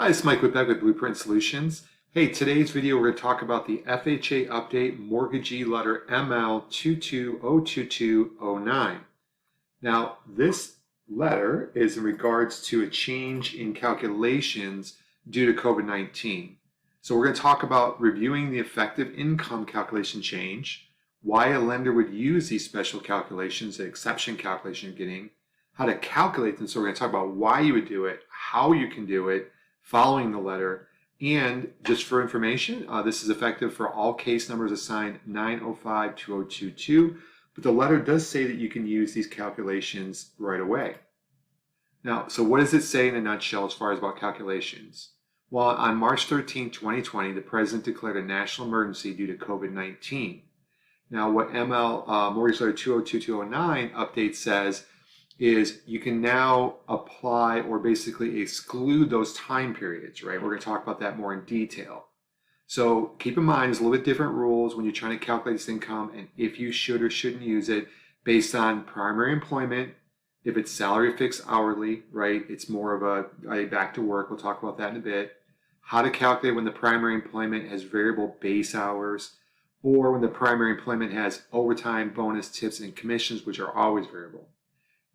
Hi, this is Mike Whitbeck with Blueprint Solutions. Hey, today's video we're going to talk about the FHA update Mortgagee letter ML 22022209. Now, this letter is in regards to a change in calculations due to COVID-19. So we're going to talk about reviewing the effective income calculation change, why a lender would use these special calculations, the exception calculation you're getting, how to calculate them. So we're going to talk about why you would do it, how you can do it, following the letter, and just for information, this is effective for all case numbers assigned 905-2022, but the letter does say that you can use these calculations right away. Now, so what does it say in a nutshell as far as about calculations? Well, on March 13, 2020, the President declared a national emergency due to COVID-19. Now, what ML Mortgage Letter 202209 update says is you can now apply or basically exclude those time periods, right? We're going to talk about that more in detail. So keep in mind, there's a little bit different rules when you're trying to calculate this income and if you should or shouldn't use it based on primary employment. If it's salary fixed hourly, right? It's more of a back to work. We'll talk about that in a bit. How to calculate when the primary employment has variable base hours or when the primary employment has overtime, bonus, tips, and commissions, which are always variable.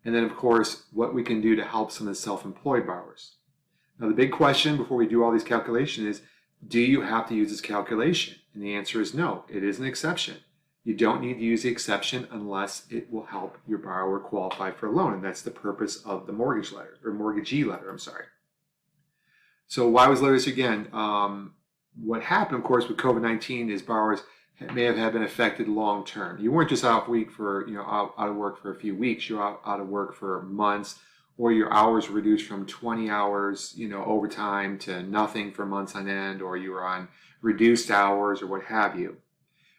And then, of course, what we can do to help some of the self-employed borrowers. Now, the big question before we do all these calculations is, do you have to use this calculation? And the answer is no, it is an exception. You don't need to use the exception unless it will help your borrower qualify for a loan. And that's the purpose of the mortgage letter, or mortgagee letter, I'm sorry. So why was this again? What happened, of course, with COVID-19 is borrowers may have been affected long term. You weren't just out of work for a few weeks. You're out of work for months, or your hours reduced from 20 hours, overtime to nothing for months on end, or you were on reduced hours or what have you.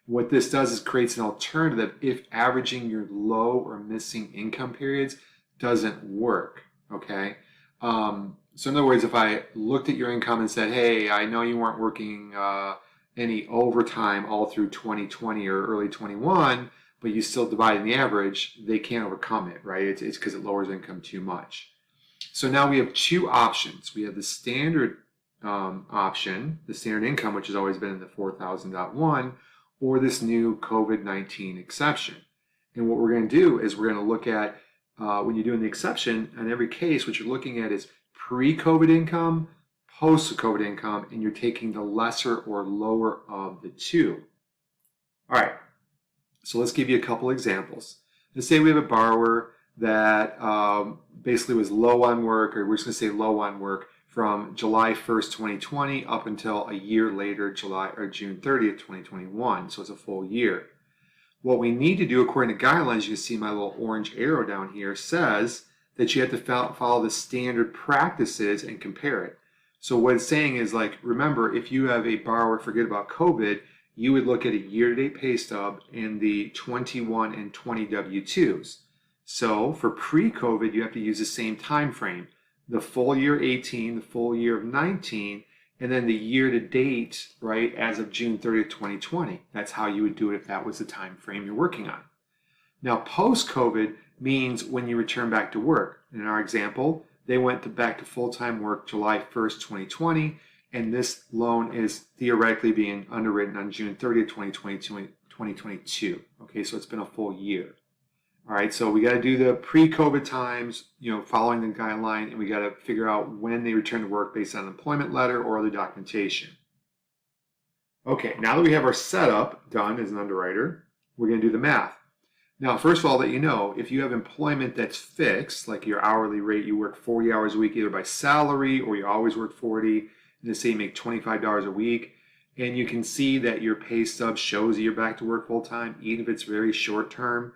What this does is creates an alternative if averaging your low or missing income periods doesn't work. Okay. So in other words, if I looked at your income and said, hey, I know you weren't working any overtime all through 2020 or early 21, but you still divide the average, they can't overcome it, right? It's because it lowers income too much. So now we have two options. We have the standard option, the standard income, which has always been in the 4,000.1, or this new COVID-19 exception. And what we're going to do is we're going to look at, when you're doing the exception, in every case, what you're looking at is pre-COVID income, post-COVID income, and you're taking the lesser or lower of the two. All right, so let's give you a couple examples. Let's say we have a borrower that basically was low on work, or we're just going to say low on work, from July 1st, 2020 up until a year later, June 30th, 2021. So it's a full year. What we need to do according to guidelines, you can see my little orange arrow down here, says that you have to follow the standard practices and compare it. So what it's saying is, like, remember, if you have a borrower, forget about COVID, you would look at a year-to-date pay stub and the 21 and 20 W-2s. So for pre-COVID, you have to use the same time frame, the full year 18, the full year of 19, and then the year-to-date, right, as of June 30th, 2020. That's how you would do it if that was the time frame you're working on. Now, post-COVID means when you return back to work. In our example, they went back to full-time work July 1st, 2020, and this loan is theoretically being underwritten on June 30th, 2022. Okay, so it's been a full year. All right, so we got to do the pre-COVID times, following the guideline, and we got to figure out when they return to work based on an employment letter or other documentation. Okay, now that we have our setup done as an underwriter, we're going to do the math. Now, first of all, that if you have employment that's fixed, like your hourly rate, you work 40 hours a week either by salary or you always work 40, and let's say you make $25 a week, and you can see that your pay stub shows that you're back to work full time, even if it's very short term,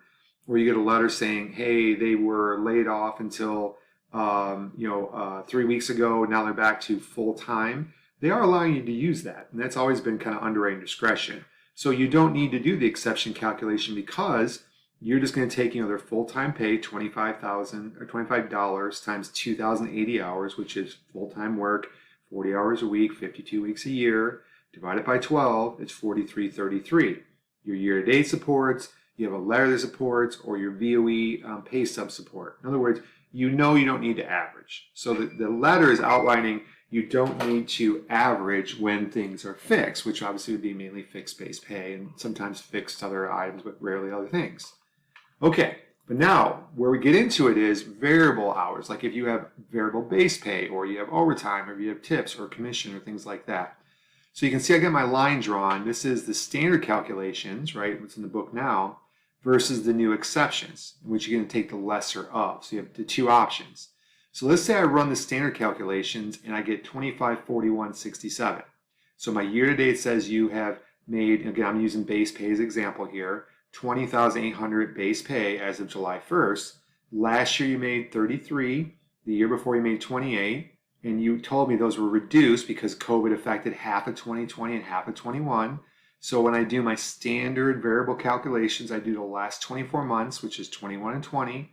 or you get a letter saying, hey, they were laid off until 3 weeks ago, now they're back to full time. They are allowing you to use that, and that's always been kind of underwriting discretion. So you don't need to do the exception calculation because you're just going to take their full-time pay, $25 times 2,080 hours, which is full-time work, 40 hours a week, 52 weeks a year, divided by 12, it's 4333. Your year-to-date supports, you have a letter that supports, or your VOE pay stub support. In other words, you don't need to average. So the letter is outlining, you don't need to average when things are fixed, which obviously would be mainly fixed base pay and sometimes fixed other items, but rarely other things. Okay, but now where we get into it is variable hours. Like if you have variable base pay or you have overtime or you have tips or commission or things like that. So you can see I got my line drawn. This is the standard calculations, right? What's in the book now versus the new exceptions, which you're going to take the lesser of. So you have the two options. So let's say I run the standard calculations and I get 2541.67. So my year-to-date says you have made, again, I'm using base pay as example here, 20,800 base pay as of July 1st. Last year you made 33, the year before you made 28, and you told me those were reduced because COVID affected half of 2020 and half of 21. So when I do my standard variable calculations, I do the last 24 months, which is 21 and 20.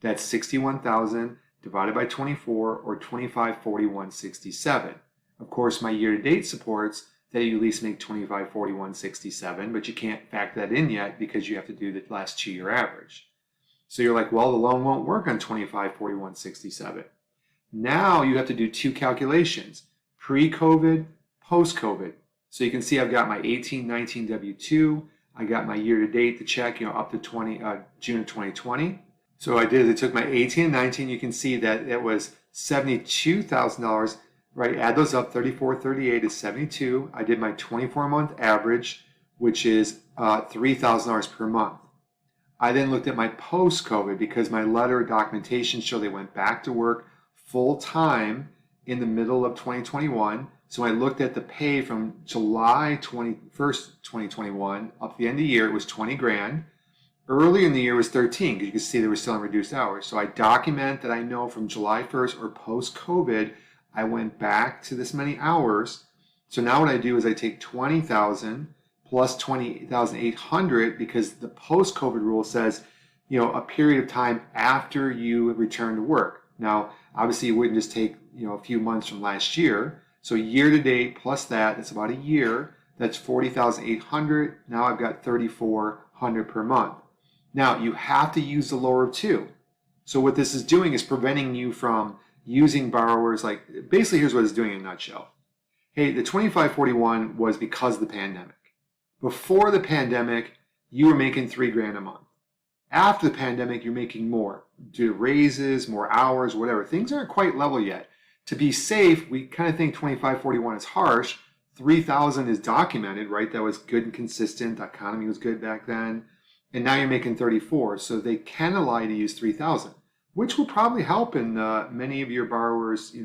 That's 61,000 divided by 24, or 2541.67. Of course, my year-to-date supports that you at least make 2541.67, but you can't factor that in yet because you have to do the last 2-year average. So you're like, well, the loan won't work on 2541.67. Now you have to do two calculations, pre-COVID, post-COVID. So you can see I've got my 18-19 W-2. I got my year-to-date, the check, up to June of 2020. So I took my 18 and 19, you can see that it was $72,000, right? Add those up, 34, 38 is 72. I did my 24-month average, which is $3,000 per month. I then looked at my post-COVID because my letter of documentation showed they went back to work full-time in the middle of 2021. So I looked at the pay from July 21st, 2021 up to the end of the year, it was 20 grand. Early in the year was 13 because you can see they were still on reduced hours. So I document that I know from July 1st or post-COVID, I went back to this many hours. So now what I do is I take 20,000 plus 20,800 because the post-COVID rule says, a period of time after you return to work. Now, obviously you wouldn't just take, a few months from last year. So year to date plus that's about a year. That's 40,800. Now I've got 3,400 per month. Now, you have to use the lower of 2. So what this is doing is preventing you from using borrowers basically here's what it's doing in a nutshell. Hey, the 2541 was because of the pandemic. Before the pandemic, you were making 3 grand a month. After the pandemic, you're making more due to raises, more hours, whatever. Things aren't quite level yet. To be safe, we kind of think 2541 is harsh. 3,000 is documented, right? That was good and consistent. The economy was good back then. And now you're making 34, so they can allow you to use 3,000, which will probably help in many of your borrowers,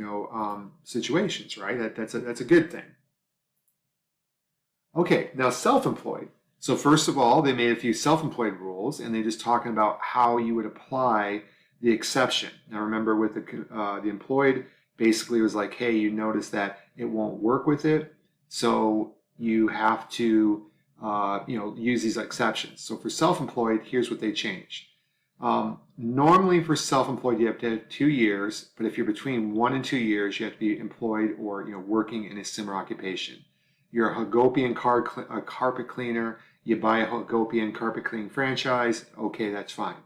situations, right? That's a good thing. Okay, now self-employed. So first of all, they made a few self-employed rules, and they're just talking about how you would apply the exception. Now remember, with the employed, basically it was like, hey, you notice that it won't work with it, so you have to use these exceptions. So for self-employed, here's what they changed. Normally for self-employed, you have to have 2 years, but if you're between 1 and 2 years, you have to be employed or working in a similar occupation. You're a Hagopian carpet cleaner, you buy a Hagopian carpet cleaning franchise, okay, that's fine.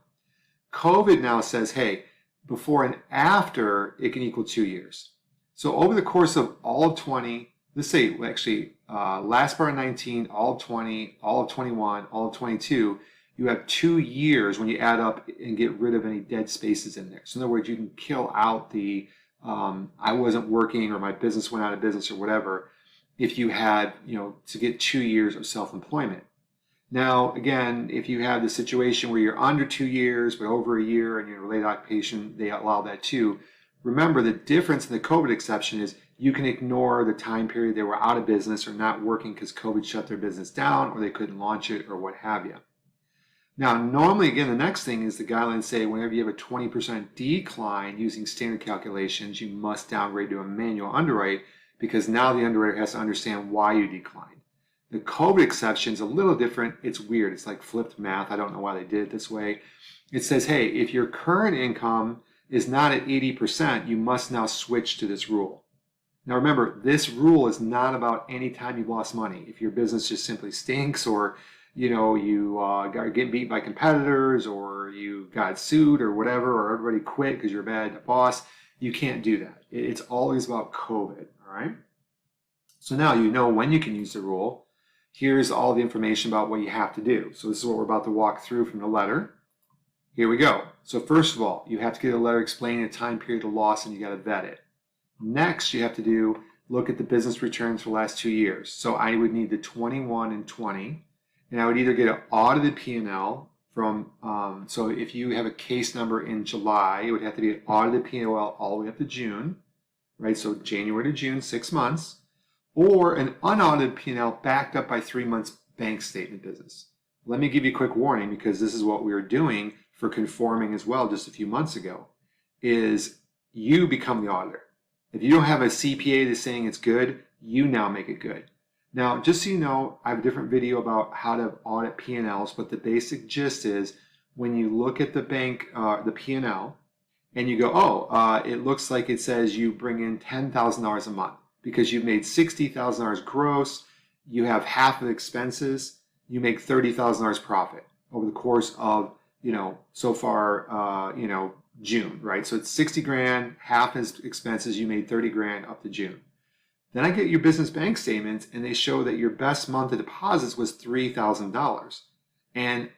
COVID now says, hey, before and after, it can equal 2 years. So over the course of all of 20, let's say actually last part of 19, all of 20, all of 21, all of 22, you have 2 years when you add up and get rid of any dead spaces in there. So in other words, you can kill out the I wasn't working or my business went out of business or whatever if you had, to get 2 years of self-employment. Now, again, if you have the situation where you're under 2 years but over a year and you're a related occupation, they allow that too. Remember, the difference in the COVID exception is you can ignore the time period they were out of business or not working because COVID shut their business down or they couldn't launch it or what have you. Now, normally, again, the next thing is the guidelines say whenever you have a 20% decline using standard calculations, you must downgrade to a manual underwrite because now the underwriter has to understand why you declined. The COVID exception is a little different. It's weird. It's like flipped math. I don't know why they did it this way. It says, hey, if your current income is not at 80%, you must now switch to this rule. Now remember, this rule is not about any time you've lost money. If your business just simply stinks or you got getting beat by competitors or you got sued or whatever, or everybody quit because you're a bad boss, You can't do that. It's always about COVID, all right? So now you know when you can use the rule. Here's all the information about what you have to do. So this is what we're about to walk through from the letter. Here we go. So first of all, you have to get a letter explaining the time period of loss and you got to vet it. Next, you have to look at the business returns for the last 2 years. So I would need the 21 and 20, and I would either get an audited P&L from, so if you have a case number in July, it would have to be an audited P&L all the way up to June, right? So January to June, 6 months, or an unaudited P&L backed up by 3 months bank statement business. Let me give you a quick warning, because this is what we were doing for conforming as well just a few months ago, is you become the auditor. If you don't have a CPA that's saying it's good, you now make it good. Now, just so you know, I have a different video about how to audit P&Ls, but the basic gist is when you look at the bank, the P&L, and you go, oh, it looks like it says you bring in $10,000 a month because you've made $60,000 gross, you have half of the expenses, you make $30,000 profit over the course of, so far, June, right? So it's 60 grand, half as expenses, you made 30 grand up to June. Then I get your business bank statements and they show that your best month of deposits was $3,000. And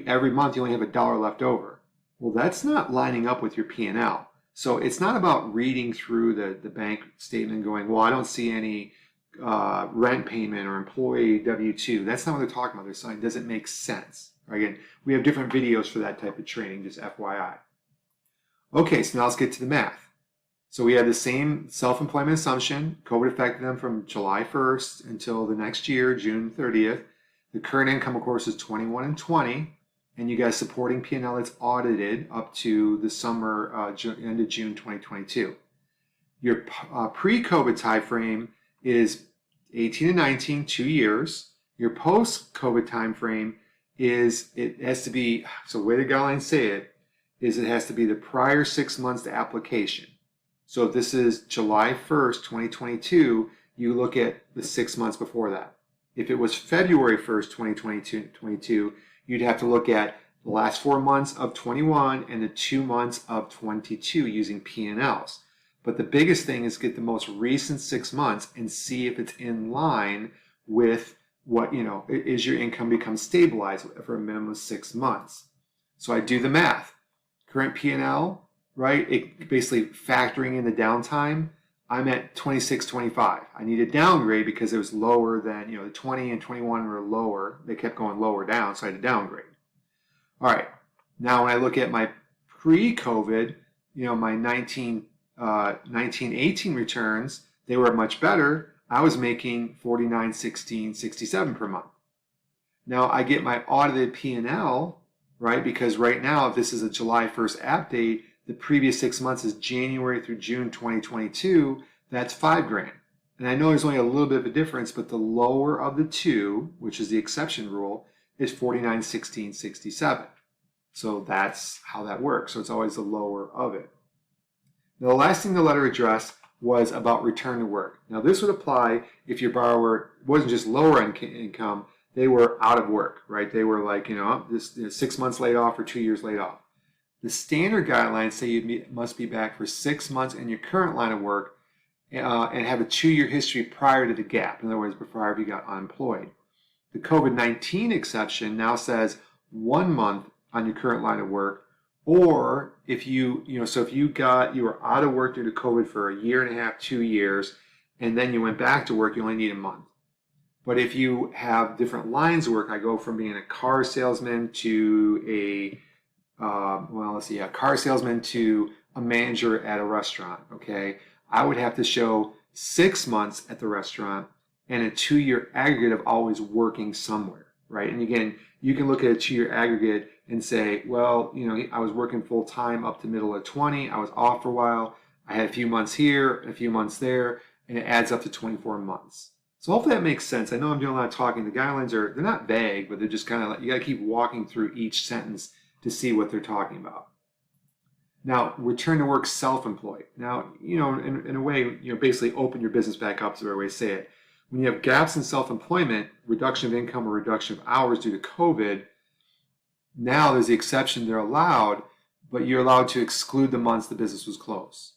every month you only have $1 left over. Well, that's not lining up with your P&L. So it's not about reading through the bank statement and going, well, I don't see any rent payment or employee W-2. That's not what they're talking about. They're saying it doesn't make sense. Again, we have different videos for that type of training, just FYI. Okay, so now let's get to the math. So we had the same self-employment assumption. COVID affected them from July 1st until the next year, June 30th. The current income, of course, is 21 and 20. And you guys supporting P&L that's audited up to the summer, end of June 2022. Your pre-COVID time frame is 18 and 19, 2 years. Your post-COVID time frame is, it has to be, so the way the guidelines say it, is it has to be the prior 6 months to application. So if this is July 1st, 2022, you look at the 6 months before that. If it was February 1st, 2022, you'd have to look at the last 4 months of 21 and the 2 months of 22 using P&Ls. But the biggest thing is get the most recent 6 months and see if it's in line with what, is your income become stabilized for a minimum of 6 months. So I do the math. Current P&L, right? It basically factoring in the downtime. I'm at 26.25. I need a downgrade because it was lower than, the 20 and 21 were lower. They kept going lower down, so I had to downgrade. All right. Now when I look at my pre-COVID, my 1918 returns, they were much better. I was making 49, 16, 67 per month. Now I get my audited P&L, right? Because right now, if this is a July 1st app date, the previous 6 months is January through June 2022. That's $5 grand. And I know there's only a little bit of a difference, but the lower of the two, which is the exception rule, is 49, 16, 67. So that's how that works. So it's always the lower of it. Now, the last thing the letter addressed was about return to work. Now, this would apply if your borrower wasn't just lower income, they were out of work, right? They were like, this 6 months laid off or 2 years laid off. The standard guidelines say you must be back for 6 months in your current line of work and have a 2-year history prior to the gap. In other words, before you got unemployed. The COVID-19 exception now says 1 month on your current line of work, or if you were out of work due to COVID for a year and a half, 2 years, and then you went back to work, you only need a month. But if you have different lines of work, I go from being a car salesman to car salesman to a manager at a restaurant, okay? I would have to show 6 months at the restaurant and a 2-year aggregate of always working somewhere, right? And again, you can look at a 2-year aggregate and say, well, I was working full time up to middle of 20. I was off for a while. I had a few months here, a few months there, and it adds up to 24 months. So hopefully that makes sense. I know I'm doing a lot of talking. The guidelines they're not vague, but they're just kind of like, you got to keep walking through each sentence to see what they're talking about. Now, return to work self-employed. Now, in a way, basically open your business back up is the right way to say it. When you have gaps in self-employment, reduction of income or reduction of hours due to COVID, now there's the exception they're allowed, but you're allowed to exclude the months the business was closed.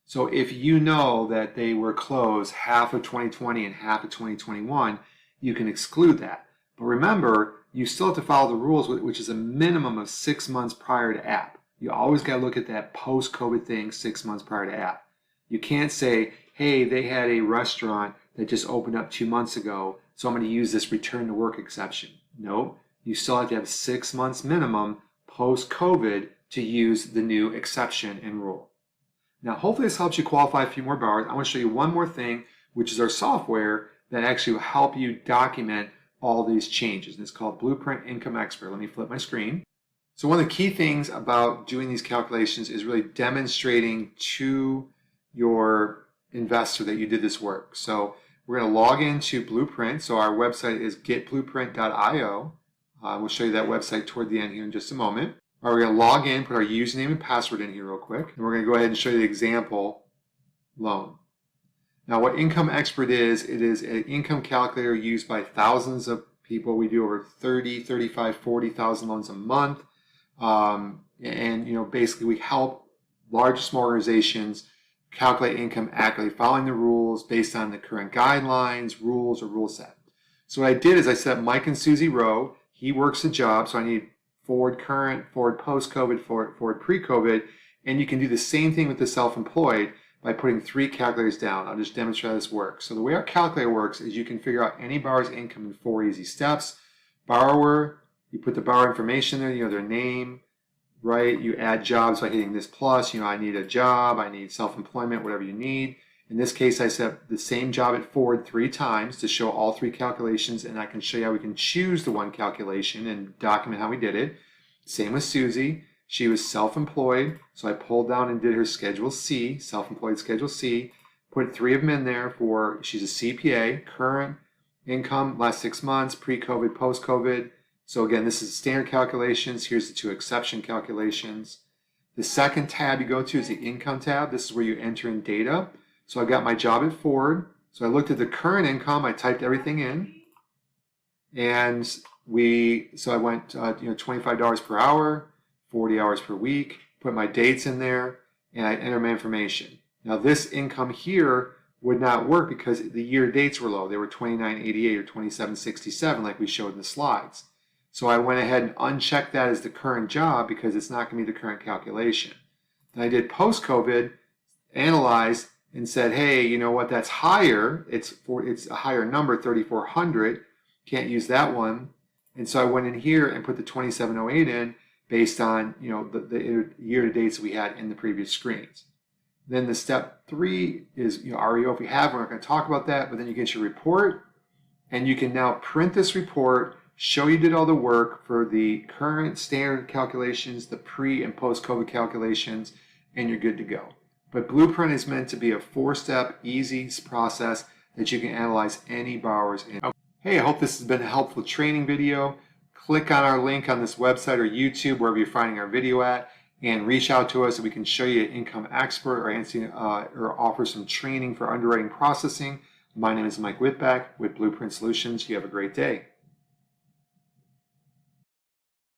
So if you know that they were closed half of 2020 and half of 2021, you can exclude that. But remember, you still have to follow the rules, which is a minimum of 6 months prior to app. You always got to look at that post-COVID thing 6 months prior to app. You can't say, hey, they had a restaurant that just opened up 2 months ago, so I'm going to use this return to work exception. No, you still have to have 6 months minimum post-COVID to use the new exception and rule. Now, hopefully this helps you qualify a few more borrowers. I want to show you one more thing, which is our software that actually will help you document all these changes. And it's called Blueprint Income Expert. Let me flip my screen. So one of the key things about doing these calculations is really demonstrating to your investor that you did this work. So we're going to log into Blueprint. So our website is getblueprint.io. We'll show you that website toward the end here in just a moment. All right, we're going to log in, put our username and password in here real quick. And we're going to go ahead and show you the example loan. Now, what Income Expert is, it is an income calculator used by thousands of people. We do over 30, 35, 40,000 loans a month. Basically we help large and small organizations calculate income accurately, following the rules based on the current guidelines, rules, or rule set. So what I did is I set Mike and Susie Rowe. He works a job, so I need forward current, forward post-COVID, forward pre-COVID, and you can do the same thing with the self-employed by putting 3 calculators down. I'll just demonstrate how this works. So the way our calculator works is you can figure out any borrower's income in 4 easy steps. Borrower, you put the borrower information there, their name, right? You add jobs by hitting this plus, I need a job, I need self-employment, whatever you need. In this case, I set the same job at forward 3 times to show all 3 calculations, and I can show you how we can choose the one calculation and document how we did it. Same with Susie. She was self-employed, so I pulled down and did her Schedule C, self-employed Schedule C, put 3 of them in there for, she's a CPA, current income, last 6 months, pre-COVID, post-COVID. So again, this is standard calculations. Here's the 2 exception calculations. The second tab you go to is the income tab. This is where you enter in data. So I got my job at Ford. So I looked at the current income. I typed everything in. And I went, $25 per hour, 40 hours per week, put my dates in there, and I entered my information. Now this income here would not work because the year dates were low. They were 2988 or 2767 like we showed in the slides. So I went ahead and unchecked that as the current job because it's not going to be the current calculation. Then I did post-COVID, analyzed, and said, hey, you know what, that's higher. It's a higher number, 3,400. Can't use that one. And so I went in here and put the 2708 in based on the year to dates we had in the previous screens. Then the step 3 is REO if we have. We're not going to talk about that, but then you get your report, and you can now print this report, show you did all the work for the current standard calculations, the pre and post-COVID calculations, and you're good to go. But Blueprint is meant to be a 4-step, easy process that you can analyze any borrowers in. Hey, I hope this has been a helpful training video. Click on our link on this website or YouTube, wherever you're finding our video at, and reach out to us so we can show you an income expert or offer some training for underwriting processing. My name is Mike Whitbeck with Blueprint Solutions. You have a great day.